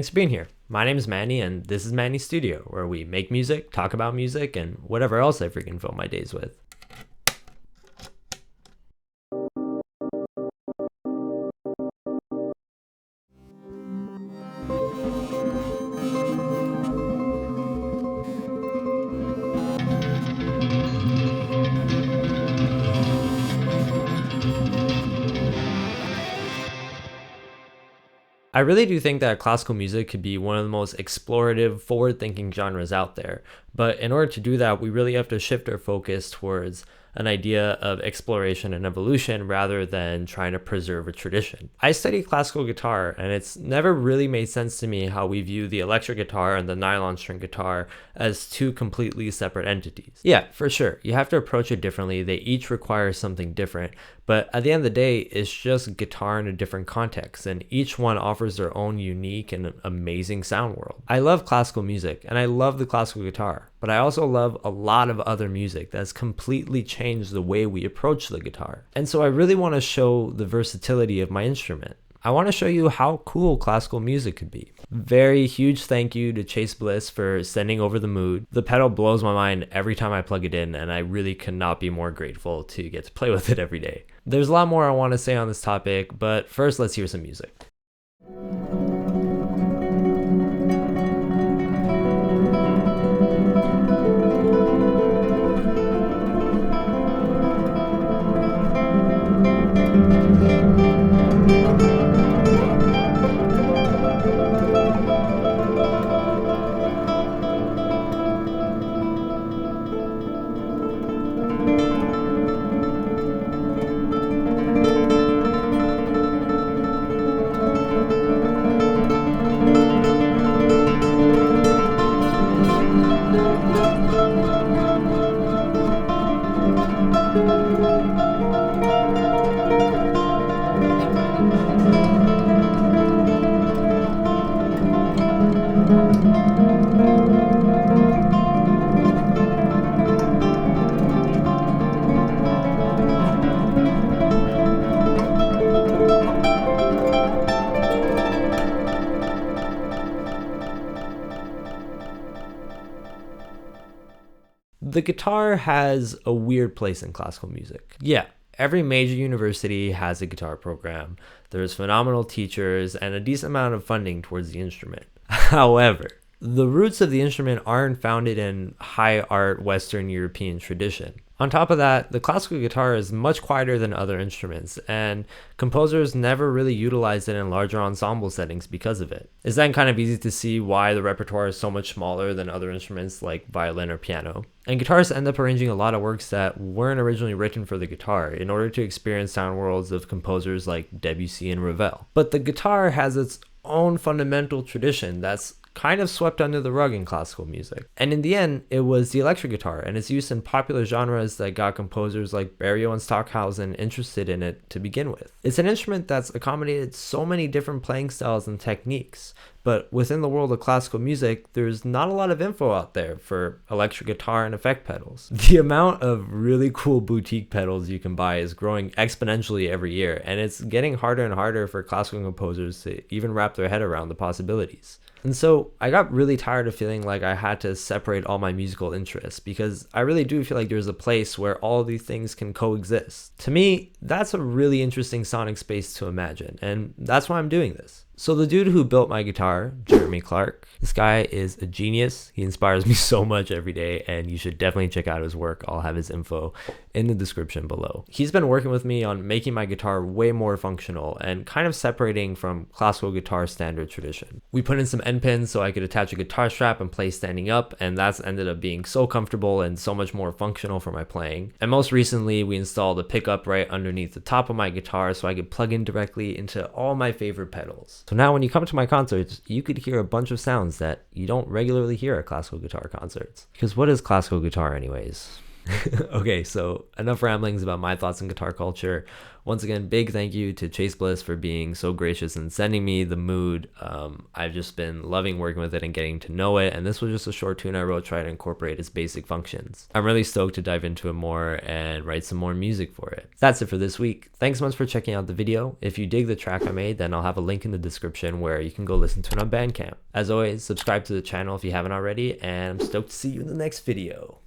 thanks for being here. My name is Manny, and this is Manny Studio, where we make music, talk about music, and whatever else I freaking fill my days with. I really do think that classical music could be one of the most explorative, forward-thinking genres out there. But in order to do that, we really have to shift our focus towards an idea of exploration and evolution rather than trying to preserve a tradition. I study classical guitar, and it's never really made sense to me how we view the electric guitar and the nylon string guitar as two completely separate entities. Yeah, for sure, you have to approach it differently. They each require something different, but at the end of the day, it's just guitar in a different context, and each one offers their own unique and amazing sound world. I love classical music, and I love the classical guitar, but I also love a lot of other music that's completely changed the way we approach the guitar. And so I really want to show the versatility of my instrument. I want to show you how cool classical music could be. Very huge thank you to Chase Bliss for sending over the Mood. The pedal blows my mind every time I plug it in, and I really could not be more grateful to get to play with it every day. There's a lot more I want to say on this topic, but first let's hear some music. The guitar has a weird place in classical music. Yeah, every major university has a guitar program. There's phenomenal teachers and a decent amount of funding towards the instrument. However, the roots of the instrument aren't founded in high art Western European tradition. On top of that, the classical guitar is much quieter than other instruments, and composers never really utilized it in larger ensemble settings because of it. It's then kind of easy to see why the repertoire is so much smaller than other instruments like violin or piano. And guitarists end up arranging a lot of works that weren't originally written for the guitar in order to experience sound worlds of composers like Debussy and Ravel. But the guitar has its own fundamental tradition that's kind of swept under the rug in classical music. And in the end, it was the electric guitar and its use in popular genres that got composers like Berio and Stockhausen interested in it to begin with. It's an instrument that's accommodated so many different playing styles and techniques, but within the world of classical music, there's not a lot of info out there for electric guitar and effect pedals. The amount of really cool boutique pedals you can buy is growing exponentially every year, and it's getting harder and harder for classical composers to even wrap their head around the possibilities. And so I got really tired of feeling like I had to separate all my musical interests, because I really do feel like there's a place where all of these things can coexist. To me, that's a really interesting sonic space to imagine, and that's why I'm doing this. So the dude who built my guitar, Jeremy Clark, this guy is a genius. He inspires me so much every day, and you should definitely check out his work. I'll have his info in the description below. He's been working with me on making my guitar way more functional and kind of separating from classical guitar standard tradition. We put in some end pins so I could attach a guitar strap and play standing up, and that's ended up being so comfortable and so much more functional for my playing. And most recently, we installed a pickup right underneath the top of my guitar so I could plug in directly into all my favorite pedals. So now when you come to my concerts, you could hear a bunch of sounds that you don't regularly hear at classical guitar concerts. Because what is classical guitar anyways? Okay, so enough ramblings about my thoughts on guitar culture. Once again, big thank you to Chase Bliss for being so gracious and sending me the mood. I've just been loving working with it and getting to know it, and this was just a short tune I wrote trying to incorporate its basic functions. I'm really stoked to dive into it more and write some more music for it. That's it for this week. Thanks so much for checking out the video. If you dig the track I made, then I'll have a link in the description where you can go listen to it on Bandcamp. As always, subscribe to the channel if you haven't already, and I'm stoked to see you in the next video.